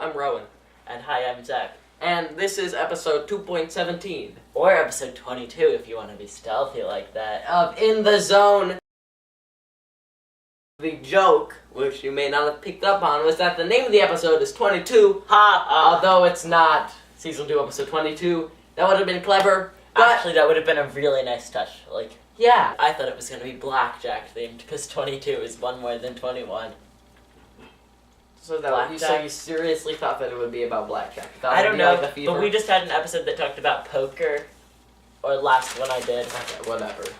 I'm Rowan. And hi, I'm Zach. And this is episode 2.17. Or episode 22 if you want to be stealthy like that. Of In the Zone. The joke, which you may not have picked up on, was that the name of the episode is 22. Although it's not season 2, episode 22. That would have been clever. But actually, that would have been a really nice touch. Yeah. I thought it was going to be blackjack themed because 22 is one more than 21. So you seriously thought that it would be about blackjack? I don't know, but we just had an episode that talked about poker. Or last one I did. Okay,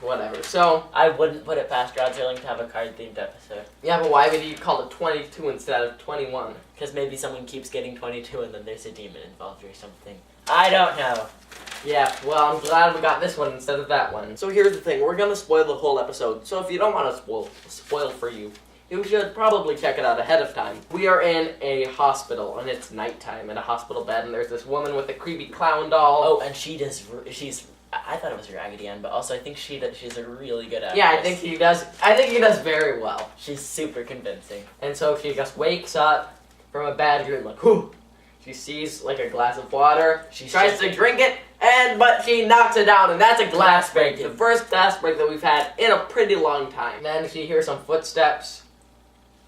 whatever. So I wouldn't put it past Rod Serling to have a card-themed episode. Yeah, but why would he call it 22 instead of 21? Because maybe someone keeps getting 22 and then there's a demon involved or something. I don't know. Yeah, well, I'm glad we got this one instead of that one. So here's the thing, we're gonna spoil the whole episode. So if you don't want to spoil for you, you should probably check it out ahead of time. We are in a hospital, and it's nighttime in a hospital bed, and there's this woman with a creepy clown doll. Oh, and I thought it was Raggedy Ann, but also I think she's a really good actress. Yeah, I think he does very well. She's super convincing. And so she just wakes up from a bad dream, like, whew. She sees, like, a glass of water. She tries to drink it, but she knocks it down, and that's a glass break. The first glass break that we've had in a pretty long time. Then she hears some footsteps.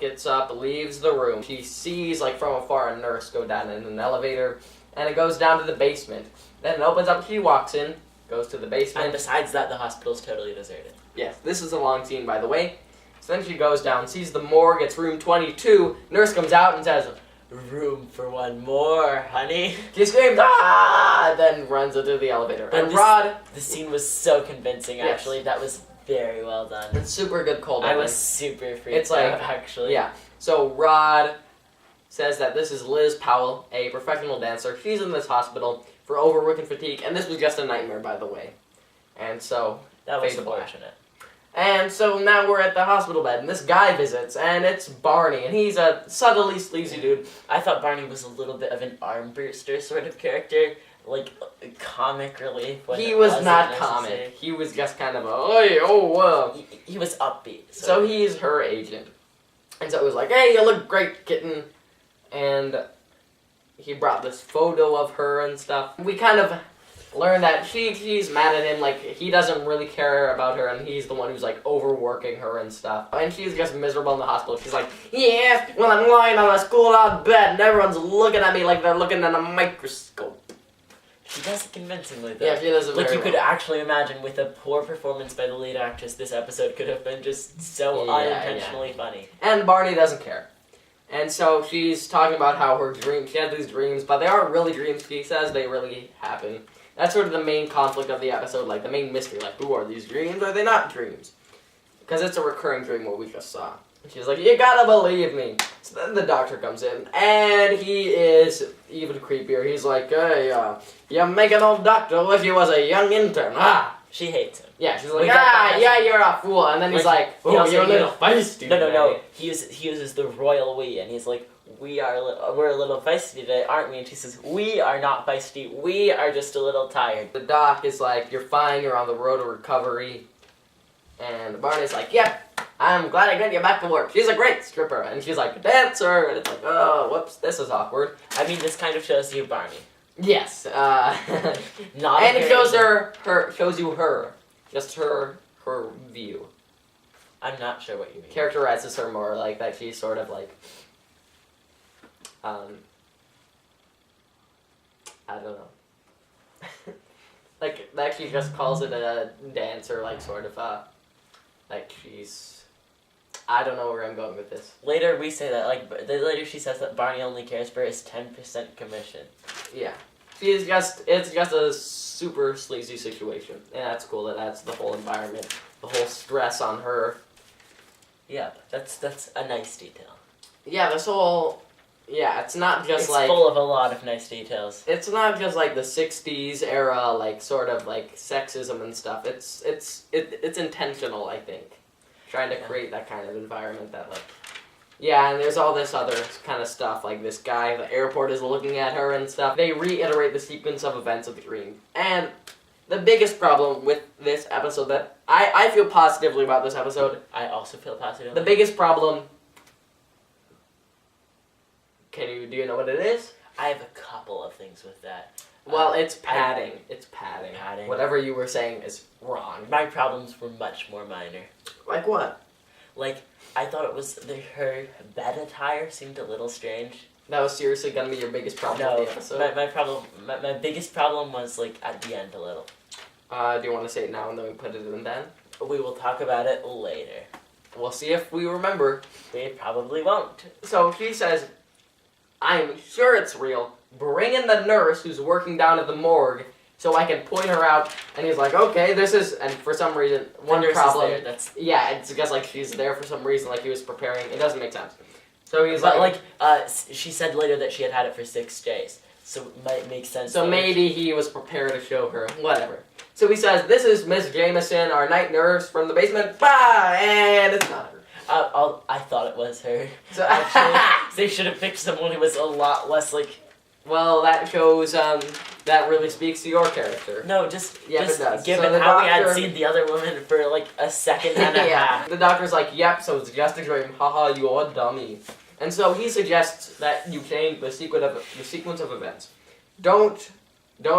Gets up, leaves the room. She sees, like, from afar a nurse go down in an elevator, and it goes down to the basement. Then it opens up, she walks in, goes to the basement. And besides that, the hospital's totally deserted. Yes, this is a long scene, by the way. So then she goes down, sees the morgue, it's room 22. Nurse comes out and says, "Room for one more, honey." She screams, "Ah!" Then runs into the elevator. But and Rod... The scene was so convincing, actually. Yes. That was very well done. It's super good cold open. I was super freaked out, actually. Yeah. So Rod says that this is Liz Powell, a professional dancer. She's in this hospital for overwork and fatigue, and this was just a nightmare, by the way. And so... That was fortunate. And so now we're at the hospital bed, and this guy visits, and it's Barney, and he's a subtly sleazy dude. I thought Barney was a little bit of an arm booster sort of character, like comic relief. He was not comic. He was just kind of a, He was upbeat. So he's her agent. And so it was like, "Hey, you look great, kitten." And he brought this photo of her and stuff. We kind of learn that she's mad at him, like, he doesn't really care about her, and he's the one who's, like, overworking her and stuff. And she's just miserable in the hospital. She's like, "Yeah, well, I'm lying on a school-out bed, and everyone's looking at me like they're looking at a microscope." She does it convincingly, though. Yeah, she does it very you could actually imagine, with a poor performance by the lead actress, this episode could have been just so unintentionally funny. And Barney doesn't care. And so she's talking about how she had these dreams, but they aren't really dreams, she says, they really happen. That's sort of the main conflict of the episode, like, the main mystery, like, who are these dreams, or are they not dreams? Because it's a recurring dream, what we just saw. And she's like, "You gotta believe me." So then the doctor comes in, and he is even creepier. He's like, "Hey, you make an old doctor wish he was a young intern, ah!" She hates him. Yeah, she's like, "Yeah, you're a fool." And then he's like, "Oh, you're a little feisty." No. He uses the royal we, and he's like, we're a little feisty today, aren't we?" And she says, "We are not feisty. We are just a little tired." The doc is like, "You're fine. You're on the road to recovery." And Barney's like, "Yep, I'm glad I got you back to work. She's a great stripper." And she's like, "A dancer." And it's like, "Oh, whoops, this is awkward." I mean, this kind of shows you Barney. Yes. Not. And it shows you her, just her view. I'm not sure what you mean. Characterizes her more like that. She's sort of like, I don't know. Like, that she just calls it a dancer, like, sort of, like, she's... I don't know where I'm going with this. Later we say that, like, later she says that Barney only cares for his 10% commission. Yeah. It's just a super sleazy situation. And that's cool, that adds the whole environment, the whole stress on her. Yeah, that's a nice detail. Yeah, this whole... Yeah, it's not just it's full of a lot of nice details. It's not just like the 60s era, like, sort of like sexism and stuff. It's intentional, I think. Trying to create that kind of environment that, like... Yeah, and there's all this other kind of stuff, like this guy at the airport is looking at her and stuff. They reiterate the sequence of events of the dream. And the biggest problem with this episode that... I feel positively about this episode. I also feel positive. The biggest problem Do you know what it is? I have a couple of things with that. Well, it's padding. It's padding. Padding. Whatever you were saying is wrong. My problems were much more minor. Like what? Like, I thought it was her bed attire seemed a little strange. That was seriously gonna be your biggest problem No, with the episode? my biggest problem was, like, at the end a little. Do you want to say it now and then we put it in then? We will talk about it later. We'll see if we remember. We probably won't. So she says, I'm sure it's real. Bring in the nurse who's working down at the morgue so I can point her out. And he's like, okay, this is... And for some reason, one nurse problem... is there, that's... Yeah, it's just like she's there for some reason, like he was preparing. It doesn't make sense. So he's But, like... she said later that she had it for 6 days. So it might make sense. So maybe he was prepared to show her. Whatever. So he says, this is Miss Jameson, our night nurse from the basement. Bah! And it's not her. I thought it was her. So, Actually, they should have picked someone who was a lot less, like... Well, that shows, that really speaks to your character. No, just Yep, it does. given So how we doctor- had seen the other woman for, like, a second and a Yeah. half. The doctor's like, yep, so it's just a dream. Haha, you're a dummy. And so he suggests that you change the sequence of events. Don't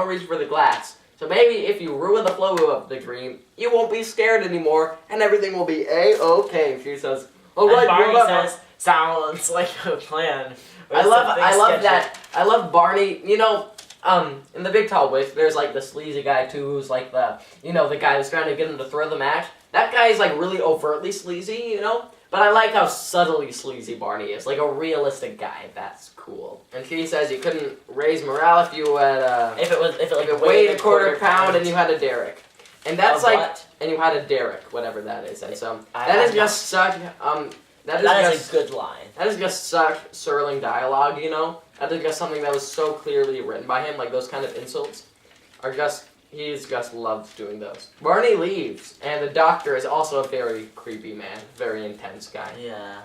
reach for the glass. So maybe if you ruin the flow of the dream, you won't be scared anymore, and everything will be A-okay. She says, all right, And Barney whatever. says, sounds like a plan. Or I love something sketchy. that. I love Barney. You know, in the Big Tall Witch, there's like the sleazy guy too, who's like the guy who's trying to get him to throw the match. That guy is like really overtly sleazy, you know. But I like how subtly sleazy Barney is, like a realistic guy. That's cool. And she says you couldn't raise morale if you had If it weighed a quarter pound and you had a derrick. And that's A like, what? and you had a derrick, whatever that is. And so I- that is I'm just such That is a good line. that is just such Serling dialogue, you know? That is just something that was so clearly written by him, like those kind of insults are just, he's just loves doing those. Barney leaves, and the doctor is also a very creepy man, very intense guy. Yeah.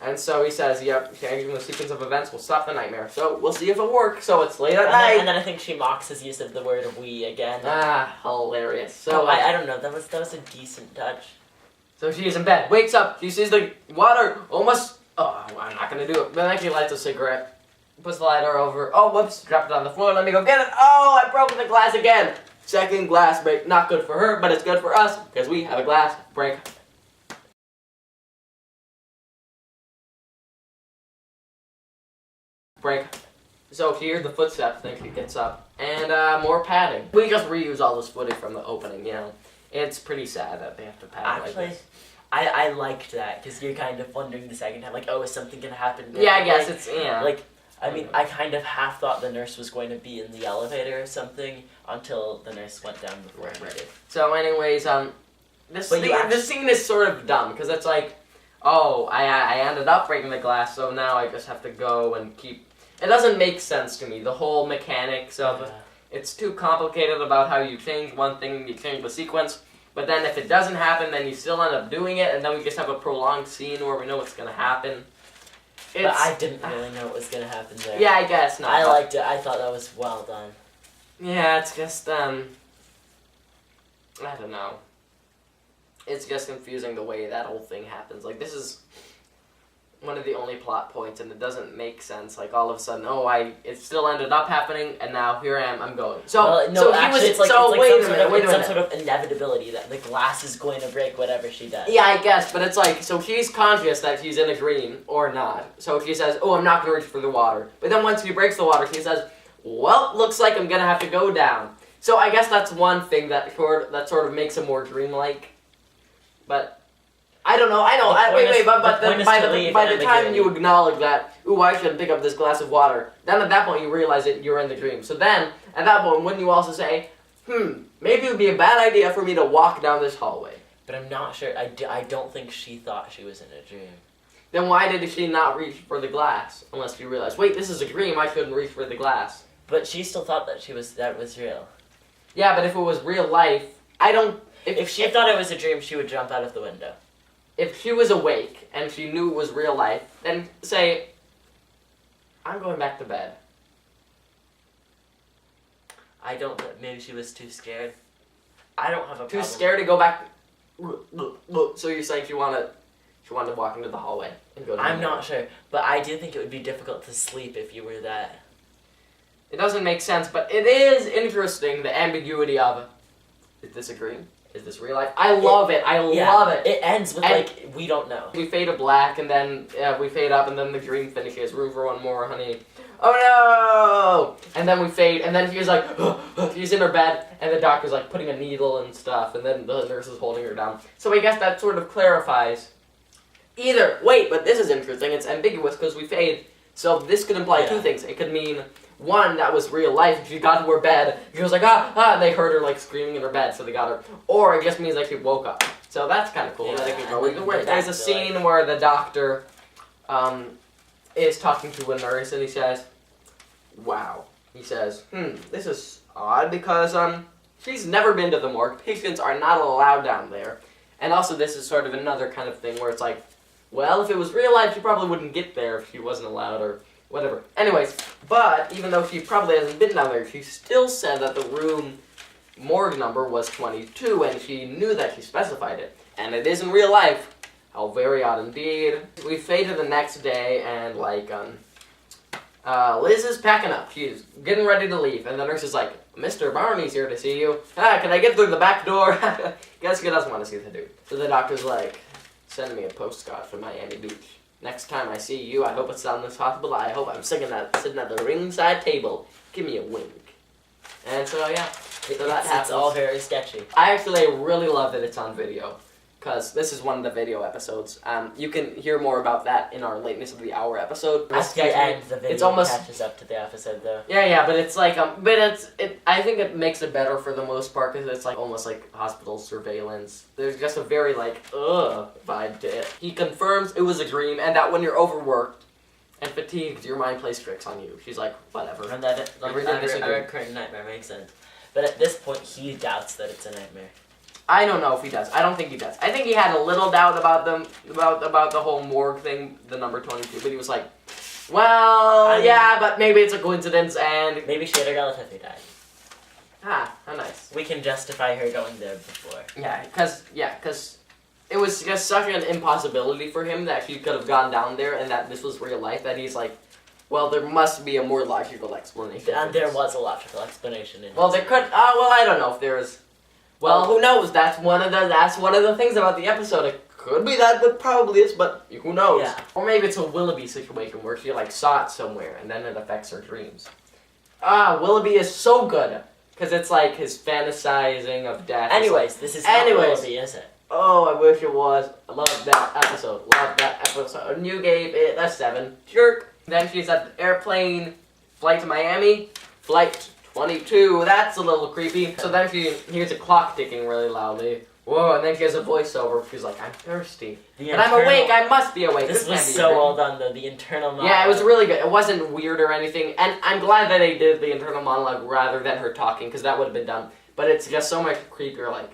And so he says, yep, changing the sequence of events will stop the nightmare. So we'll see if it works, so it's late at night. And then I think she mocks his use of the word we again. Ah, hilarious. So So I don't know, that was a decent touch. So she is in bed, wakes up, she sees the water almost... Oh, I'm not gonna do it. But then she lights a cigarette, puts the lighter over. Oh, whoops, dropped it on the floor, let me go get it. Oh, I broke the glass again. Second glass break, not good for her, but it's good for us, because we have a glass break. Break. So she hears the footsteps, then she gets up, and more padding. We just reuse all this footage from the opening, you know. It's pretty sad that they have to pad like Actually, this. I liked that, because you're kind of wondering the second time, like, oh, is something gonna happen? Yeah, I guess Like- it's, yeah. Like, I mean, I kind of half thought the nurse was going to be in the elevator or something until the nurse went down before Right, he right. did. So anyways, this But you this scene is sort of dumb, because it's like, oh, I ended up breaking the glass, so now I just have to go and keep... It doesn't make sense to me, the whole mechanics of it. It's too complicated about how you change one thing, you change the sequence, but then if it doesn't happen, then you still end up doing it, and then we just have a prolonged scene where we know what's going to happen. But I didn't really know what was going to happen there. Yeah, I guess not. I liked it. I thought that was well done. Yeah, it's just, I don't know. It's just confusing the way that whole thing happens. Like, this is one of the only plot points, and it doesn't make sense. Like, all of a sudden, it still ended up happening, and now here I am, I'm going. So, Well, no, so he actually, was, it's like, so it's like wait some a sort minute, of, wait a it's some minute. sort of inevitability that the glass is going to break whatever she does. Yeah, I guess, but it's like, so she's conscious that she's in a dream, or not. So she says, oh, I'm not going to reach for the water. But then once she breaks the water, she says, well, looks like I'm going to have to go down. So I guess that's one thing that sort of makes it more dreamlike. But I don't know. But the point is by to the leave by the time ambiguity. you acknowledge that, ooh, I should pick up this glass of water. Then at that point you realize that you're in the dream. So then at that point, wouldn't you also say, maybe it would be a bad idea for me to walk down this hallway? But I'm not sure. I don't think she thought she was in a dream. Then why did she not reach for the glass? Unless she realized, wait, this is a dream. I shouldn't reach for the glass. But she still thought that that was real. Yeah, but if it was real life, I don't. If she thought it was a dream, she would jump out of the window. If she was awake and she knew it was real life, then say, I'm going back to bed. I don't. Maybe she was too scared. I don't have a Too problem. scared to go back. So you're saying She wanted to walk into the hallway and go to I'm not sure, but I do think it would be difficult to sleep if you were that. It doesn't make sense, but it is interesting, the ambiguity of, is this a dream? Is this real life? I love it. I love it. It ends with, like, we don't know. We fade to black, and then we fade up, and then the dream finishes. Room for one more, honey. Oh, no! And then we fade, and then she's like, she's in her bed, and the doctor's, like, putting a needle and stuff, and then the nurse is holding her down. So I guess that sort of clarifies. Wait, but this is interesting. It's ambiguous, because we fade. So this could imply two things. It could mean... One, that was real life. She got to her bed. She was like, and they heard her like screaming in her bed, so they got her. Or it just means like she woke up. So that's kind of cool. Yeah, That it could go. There's a scene where the doctor is talking to a nurse, and he says, "Wow." He says, this is odd because she's never been to the morgue. Patients are not allowed down there. And also, this is sort of another kind of thing where it's like, well, if it was real life, she probably wouldn't get there if she wasn't allowed, or whatever. Anyways, but even though she probably hasn't been down there, she still said that the room morgue number was 22, and she knew that she specified it. And it is in real life. How very odd indeed. We fade to the next day, and like, Liz is packing up. She's getting ready to leave, and the nurse is like, Mr. Barney's here to see you. Can I get through the back door? Guess he doesn't want to see the dude. So the doctor's like, send me a postcard from Miami Beach. Next time I see you, I hope it's down this hospital. I hope I'm sitting at the ringside table. Give me a wink. And so, yeah. So that happens. It's all very sketchy. I actually really love that it's on video, because this is one of the video episodes. You can hear more about that in our Lateness of the Hour episode. At the end, the video catches up to the episode, though. Yeah, but it's like, I think it makes it better for the most part, because it's like almost like hospital surveillance. There's just a very like, vibe to it. He confirms it was a dream, and that when you're overworked and fatigued, your mind plays tricks on you. She's like, whatever. And that a recurring nightmare makes sense. But at this point, he doubts that it's a nightmare. I don't know if he does. I don't think he does. I think he had a little doubt about the whole morgue thing, the number 22, but he was like, well, yeah, but maybe it's a coincidence, and... Maybe she had a relative who died. How nice. We can justify her going there before. Yeah, because it was just such an impossibility for him that she could have gone down there and that this was real life, that he's like, well, there must be a more logical explanation. And there was a logical explanation in it. Well, there could, I don't know if there is... Well, who knows? That's one of the things about the episode. It could be that, but probably is, but who knows? Yeah. Or maybe it's a Willoughby situation where she like saw it somewhere and then it affects her dreams. Willoughby is so good because it's like his fantasizing of death. Anyways, this is not Willoughby, is it? Oh, I wish it was. I love that episode. And you gave it a 7. Jerk. Then she's at the airplane, flight to Miami, flight 22, that's a little creepy. So then she hears a clock ticking really loudly. Whoa, and then she has a voiceover. She's like, I'm thirsty. But I'm awake, I must be awake. This was so well done, though, the internal monologue. Yeah, it was really good. It wasn't weird or anything. And I'm glad that they did the internal monologue rather than her talking, because that would have been dumb. But it's just so much creepier, like,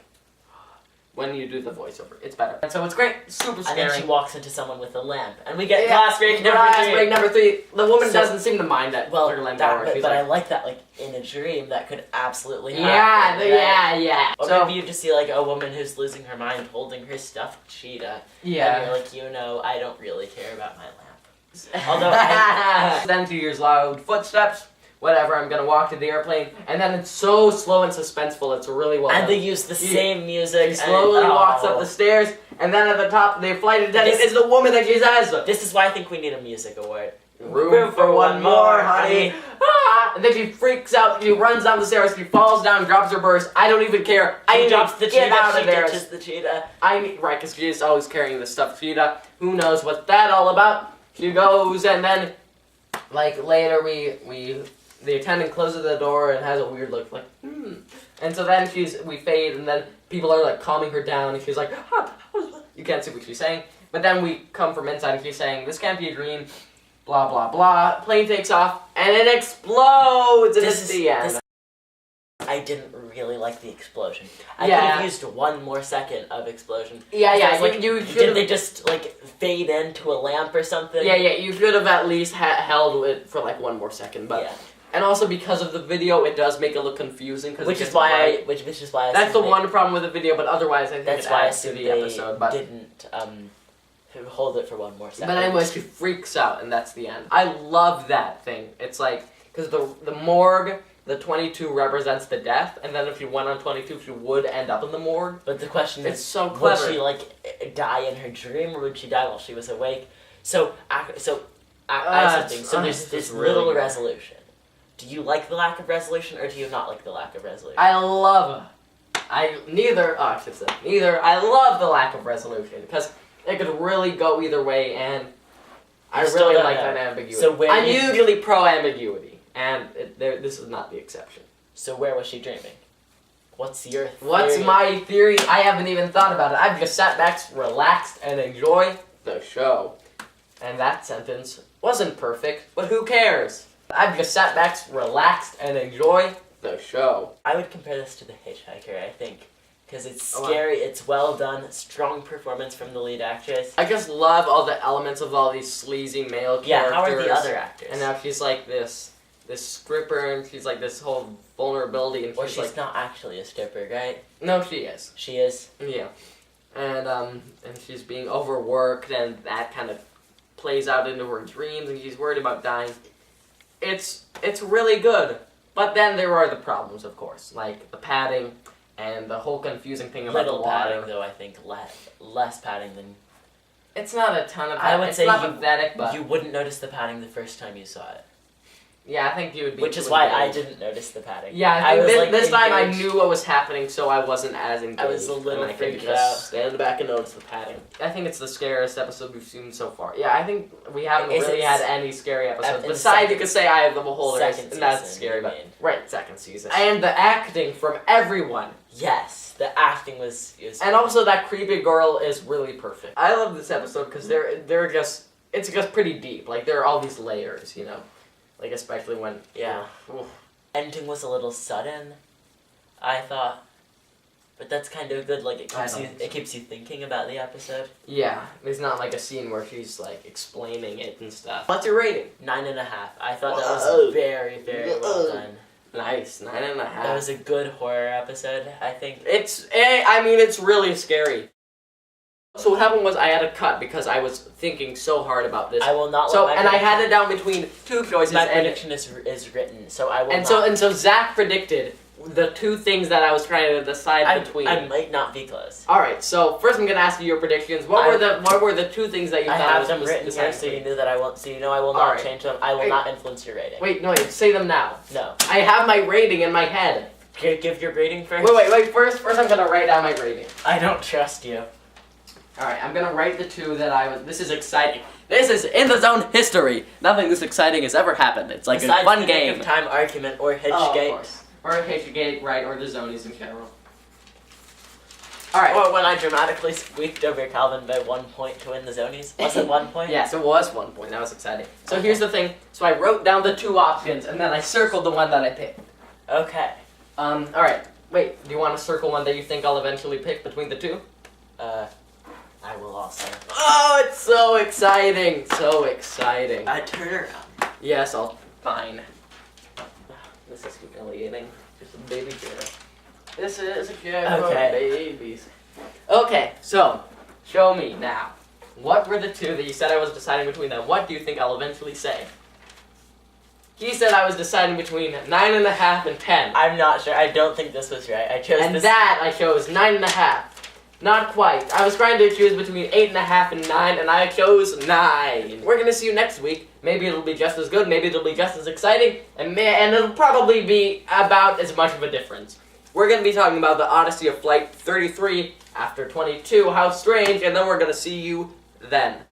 when you do the voiceover. It's better. And so it's great. Super scary. And then she walks into someone with a lamp. And we get glass break number 3. The woman doesn't seem to mind that. Well, her lamp but I like that, like, in a dream, that could absolutely happen. Yeah. Or so, maybe you just see, like, a woman who's losing her mind holding her stuffed cheetah. Yeah. And you're like, I don't really care about my lamp. Although Then she hears loud footsteps. Whatever, I'm gonna walk to the airplane, and then it's so slow and suspenseful, it's really well done. And they use the same music. She slowly walks up the stairs, and then at the top, the flight attendant is the woman that she says. This is why I think we need a music award. Room for one more, honey. And then she freaks out, she runs down the stairs, she falls down, drops her purse. I don't even care. She drops the get cheetah, out of there. She ditches the cheetah. Right, because she is always carrying the stuffed cheetah. Who knows what that all about? She goes, and then, like, later the attendant closes the door and has a weird look, like, And so then we fade, and then people are, like, calming her down, and she's like, you can't see what she's saying. But then we come from inside, and she's saying, this can't be a dream, blah, blah, blah. Plane takes off, and it explodes, and it's the end. I didn't really like the explosion. I could have used one more second of explosion. Yeah, like, you should. Did they just, like, fade into a lamp or something? Yeah, you should have at least held it for, like, one more second, but... Yeah. And also because of the video, it does make it look confusing. Which is why I That's the one problem with the video, but otherwise I think that's why I adds to the episode. But didn't Hold it for one more second. But anyway, she freaks out, and that's the end. I love that thing. It's like, because the morgue, the 22 represents the death, and then if you went on 22, she would end up in the morgue. But the question It's is, so clever. would she, like, die in her dream, or would she die while she was awake? I have something. So there's it's this really little good. resolution. Do you like the lack of resolution, or do you not like the lack of resolution? I love neither. I love the lack of resolution because it could really go either way, and I still really don't like know. that ambiguity. So where I'm you- usually pro ambiguity, and this is not the exception. So where was she dreaming? What's your theory? What's my theory? I haven't even thought about it. I've just sat back, relaxed, and enjoy the show. And that sentence wasn't perfect, but who cares? I've just sat back, relaxed, and enjoy the show. I would compare this to The Hitchhiker, I think. Because it's Oh, wow. scary, it's well done, strong performance from the lead actress. I just love all the elements of all these sleazy male characters. Yeah, how are the other actors? And now she's like this stripper, and she's like this whole vulnerability, and Or she's she's like, not actually a stripper, right? no, she is. She is. Yeah, and she's being overworked, and that kind of plays out into her dreams, and she's worried about dying. It's really good, but then there are the problems, of course, like the padding and the whole confusing thing about Little the water. padding, though, I think. Less padding than... It's not a ton of I padding. would It's say not you- pathetic, but You wouldn't notice the padding the first time you saw it. yeah, I think you would be. Which is why I didn't notice the padding. Yeah, I think was, this time I engaged. knew what was happening, so I wasn't as engaged. I was a little and I could freaked just out. stand back and notice the padding. I think it's the scariest episode we've seen so far. Yeah, I think we haven't Is really it had any scary episodes. in the Besides, second- you could say Eye of the Beholder, second and that's season, scary, you but mean. right, second season. And the acting from everyone, Yes, the acting was and also that creepy girl is really perfect. I love this episode because it's just pretty deep. Like there are all these layers, you know, like especially when Yeah. Oof. ending was a little sudden, I thought. But that's kind of good, like I don't think so. it keeps you thinking about the episode. Yeah, there's not like a scene where she's like explaining it and stuff. What's your rating? 9.5. I thought that Whoa. was very, very well Whoa. done. Nice, 9.5. That was a good horror episode, I think. It's really scary. So what happened was I had to cut because I was thinking so hard about this. I will not So let my and I had prediction- it down between two choices. My and prediction is written, so I will and not. so Zach predicted the two things that I was trying to decide between. I might not be close. All right, so first I'm gonna ask you your predictions. What were the two things that you I thought have was them written here, so you knew that I won't. So you know I will not Alright. change them. I will Wait. not influence your rating. Wait, no, say them now. No. I have my rating in my head. Give your rating first. Wait. First I'm gonna write down my rating. I don't trust you. All right, I'm gonna write the two that I was. This is exciting. This is in the zone history. Nothing this exciting has ever happened. It's like Besides a fun the game. Nick of Time argument or Oh, of Hitchgate. course. Or Hitchgate, right? Or the zonies in general. All right. Or when I dramatically squeaked over Calvin by 1 point to win the Zonies. Was it 1 point? Yes, it was 1 point. That was exciting. So Okay. here's the thing. So I wrote down the two options, and then I circled the one that I picked. Okay. All right. Wait. Do you want to circle one that you think I'll eventually pick between the two? I will also. Oh, it's so exciting! So exciting. Turn around. Yes, I'll. Fine. This is humiliating. Just a baby girl. This is a girl for Okay. babies. Okay, so show me now. What were the two that you said I was deciding between them? What do you think I'll eventually say? He said I was deciding between 9.5 and 10. I'm not sure. I don't think this was right. I chose And this. that I chose 9.5. Not quite. I was trying to choose between 8.5 and 9, and I chose 9. We're gonna see you next week. Maybe it'll be just as good, maybe it'll be just as exciting, and it'll probably be about as much of a difference. We're gonna be talking about the Odyssey of Flight 33 after 22, how strange, and then we're gonna see you then.